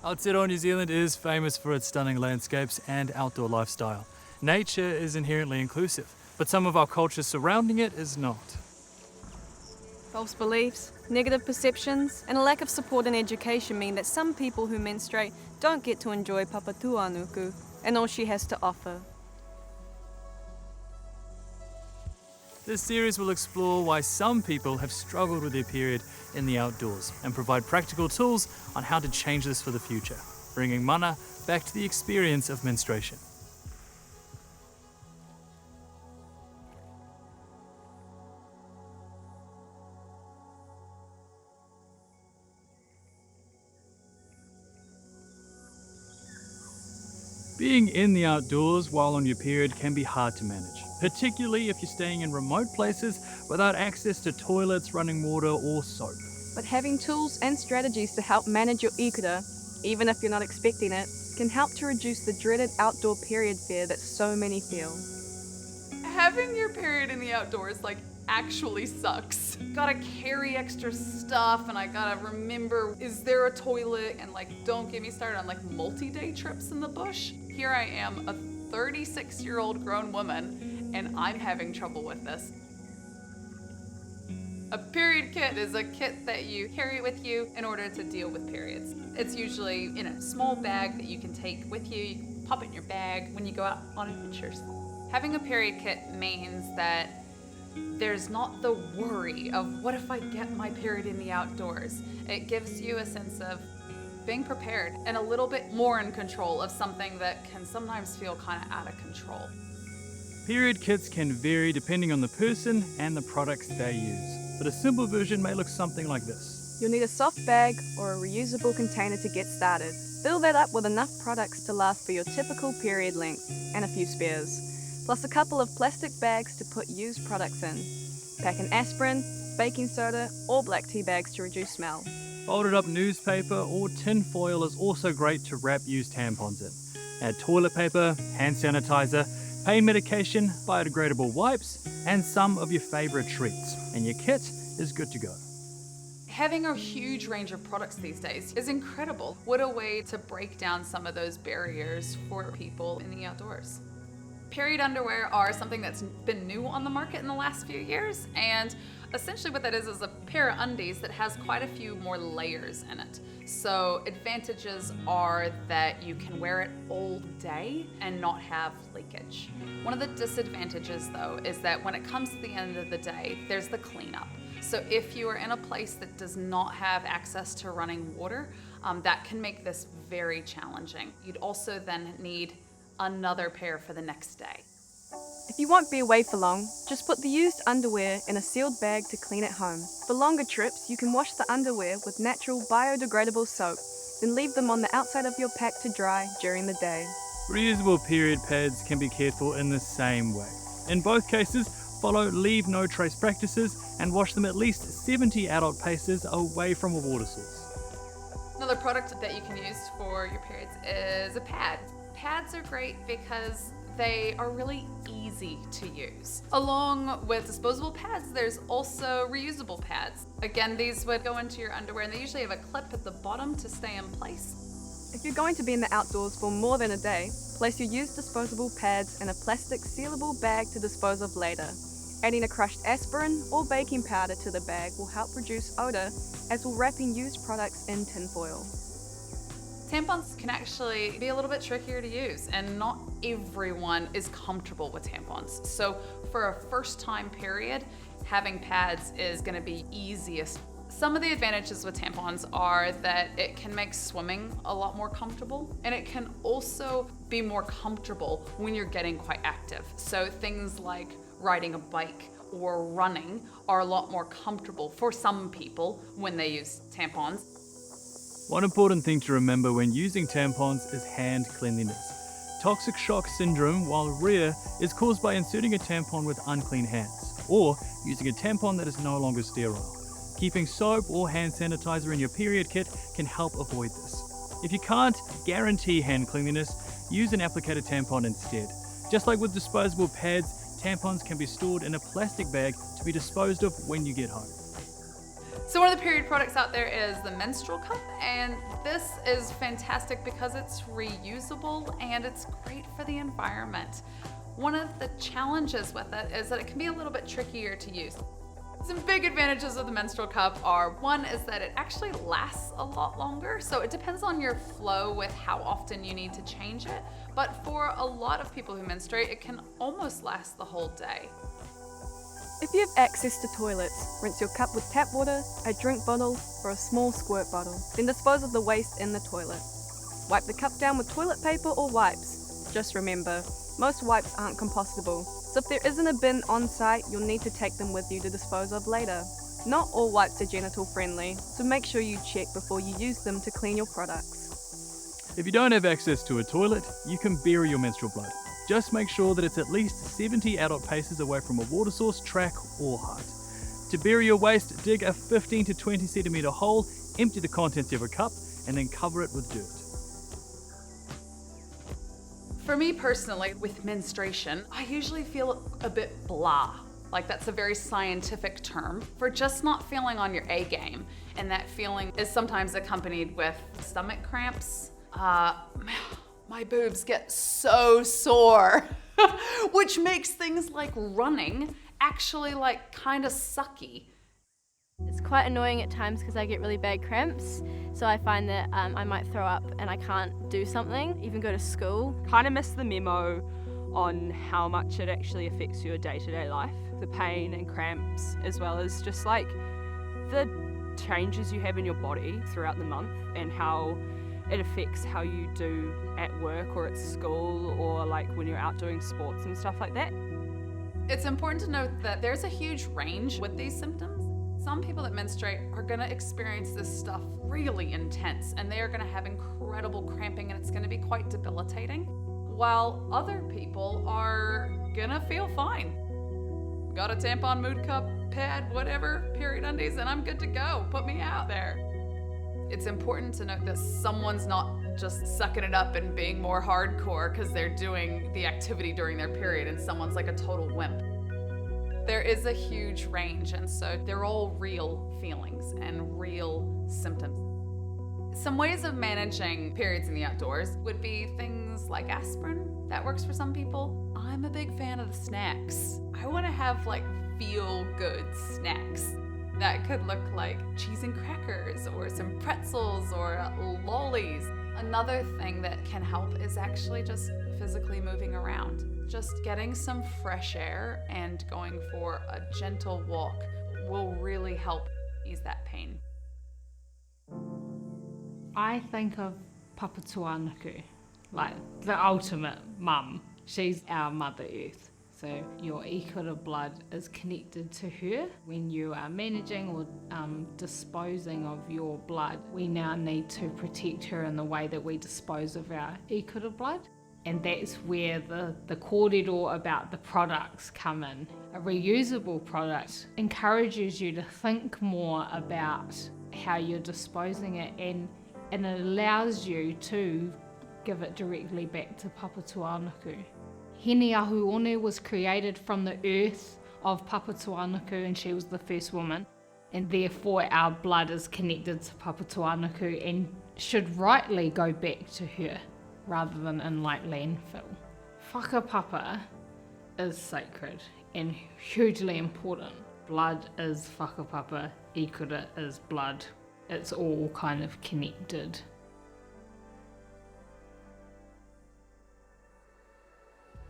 Aotearoa, New Zealand is famous for its stunning landscapes and outdoor lifestyle. Nature is inherently inclusive, but some of our culture surrounding it is not. False beliefs, negative perceptions, and a lack of support and education mean that some people who menstruate don't get to enjoy Papatūānuku and all she has to offer. This series will explore why some people have struggled with their period in the outdoors and provide practical tools on how to change this for the future, bringing mana back to the experience of menstruation. Being in the outdoors while on your period can be hard to manage, particularly if you're staying in remote places without access to toilets, running water, or soap. But having tools and strategies to help manage your ikura, even if you're not expecting it, can help to reduce the dreaded outdoor period fear that so many feel. Having your period in the outdoors actually sucks. Gotta carry extra stuff and I gotta remember, is there a toilet? And don't get me started on multi-day trips in the bush. Here I am, a 36-year-old grown woman, and I'm having trouble with this. A period kit is a kit that you carry with you in order to deal with periods. It's usually in a small bag that you can take with you. You can pop it in your bag when you go out on adventures. Having a period kit means that there's not the worry of what if I get my period in the outdoors. It gives you a sense of being prepared and a little bit more in control of something that can sometimes feel kind of out of control. Period kits can vary depending on the person and the products they use, but a simple version may look something like this. You'll need a soft bag or a reusable container to get started. Fill that up with enough products to last for your typical period length and a few spares, plus a couple of plastic bags to put used products in. Pack an aspirin, baking soda, or black tea bags to reduce smell. Folded up newspaper or tin foil is also great to wrap used tampons in. Add toilet paper, hand sanitizer, pain medication, biodegradable wipes, and some of your favorite treats, and your kit is good to go. Having a huge range of products these days is incredible. What a way to break down some of those barriers for people in the outdoors. Period underwear are something that's been new on the market in the last few years, and essentially what that is a pair of undies that has quite a few more layers in it. So advantages are that you can wear it all day and not have leakage. One of the disadvantages though is that when it comes to the end of the day, there's the cleanup. So if you are in a place that does not have access to running water, that can make this very challenging. You'd also then need another pair for the next day. If you won't be away for long, just put the used underwear in a sealed bag to clean at home. For longer trips, you can wash the underwear with natural biodegradable soap, then leave them on the outside of your pack to dry during the day. Reusable period pads can be cared for in the same way. In both cases, follow leave no trace practices and wash them at least 70 adult paces away from a water source. Another product that you can use for your periods is a pad. Pads are great because they are really easy to use. Along with disposable pads, there's also reusable pads. Again, these would go into your underwear and they usually have a clip at the bottom to stay in place. If you're going to be in the outdoors for more than a day, place your used disposable pads in a plastic sealable bag to dispose of later. Adding a crushed aspirin or baking powder to the bag will help reduce odor, as will wrapping used products in tinfoil. Tampons can actually be a little bit trickier to use, and not everyone is comfortable with tampons. So for a first-time period, having pads is going to be easiest. Some of the advantages with tampons are that it can make swimming a lot more comfortable, and it can also be more comfortable when you're getting quite active. So things like riding a bike or running are a lot more comfortable for some people when they use tampons. One important thing to remember when using tampons is hand cleanliness. Toxic shock syndrome, while rare, is caused by inserting a tampon with unclean hands, or using a tampon that is no longer sterile. Keeping soap or hand sanitizer in your period kit can help avoid this. If you can't guarantee hand cleanliness, use an applicator tampon instead. Just like with disposable pads, tampons can be stored in a plastic bag to be disposed of when you get home. So one of the period products out there is the menstrual cup, and this is fantastic because it's reusable and it's great for the environment. One of the challenges with it is that it can be a little bit trickier to use. Some big advantages of the menstrual cup are, one is that it actually lasts a lot longer. So it depends on your flow with how often you need to change it. But for a lot of people who menstruate, it can almost last the whole day. If you have access to toilets, rinse your cup with tap water, a drink bottle, or a small squirt bottle. Then dispose of the waste in the toilet. Wipe the cup down with toilet paper or wipes. Just remember, most wipes aren't compostable, so if there isn't a bin on site, you'll need to take them with you to dispose of later. Not all wipes are genital friendly, so make sure you check before you use them to clean your products. If you don't have access to a toilet, you can bury your menstrual blood. Just make sure that it's at least 70 adult paces away from a water source, track, or hut. To bury your waste, dig a 15 to 20 centimetre hole, empty the contents of a cup, and then cover it with dirt. For me personally, with menstruation, I usually feel a bit blah. Like that's a very scientific term for just not feeling on your A game. And that feeling is sometimes accompanied with stomach cramps. My boobs get so sore, which makes things like running actually like kind of sucky. It's quite annoying at times because I get really bad cramps, so I find that I might throw up and I can't do something, even go to school. Kind of missed the memo on how much it actually affects your day-to-day life, the pain and cramps, as well as just like the changes you have in your body throughout the month and how it affects how you do at work or at school or like when you're out doing sports and stuff like that. It's important to note that there's a huge range with these symptoms. Some people that menstruate are gonna experience this stuff really intense and they are gonna have incredible cramping and it's gonna be quite debilitating, while other people are gonna feel fine. Got a tampon, mood cup, pad, whatever, period undies, and I'm good to go. Put me out there. It's important to note that someone's not just sucking it up and being more hardcore because they're doing the activity during their period and someone's like a total wimp. There is a huge range, and so they're all real feelings and real symptoms. Some ways of managing periods in the outdoors would be things like aspirin. That works for some people. I'm a big fan of the snacks. I want to have like feel-good snacks. That could look like cheese and crackers or some pretzels or lollies. Another thing that can help is actually just physically moving around. Just getting some fresh air and going for a gentle walk will really help ease that pain. I think of Papatuanuku, like the ultimate mum. She's our Mother Earth. So your ikura blood is connected to her. When you are managing or disposing of your blood, we now need to protect her in the way that we dispose of our ikura blood. And that's where the kōrero about the products come in. A reusable product encourages you to think more about how you're disposing it and it allows you to give it directly back to Papatuanuku. Hene Ahuone was created from the earth of Papatuanuku and she was the first woman, and therefore our blood is connected to Papatuanuku and should rightly go back to her rather than in like landfill. Whakapapa is sacred and hugely important. Blood is whakapapa, ikura is blood. It's all kind of connected.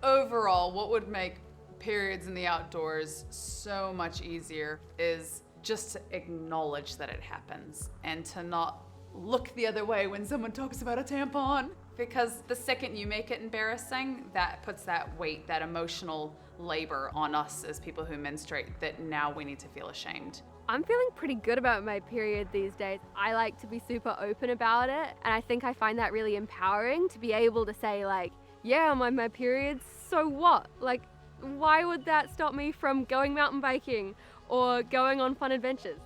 Overall, what would make periods in the outdoors so much easier is just to acknowledge that it happens and to not look the other way when someone talks about a tampon. Because the second you make it embarrassing, that puts that weight, that emotional labor on us as people who menstruate that now we need to feel ashamed. I'm feeling pretty good about my period these days. I like to be super open about it, and I think I find that really empowering to be able to say like, yeah, I'm on my period, so what? Like, why would that stop me from going mountain biking or going on fun adventures?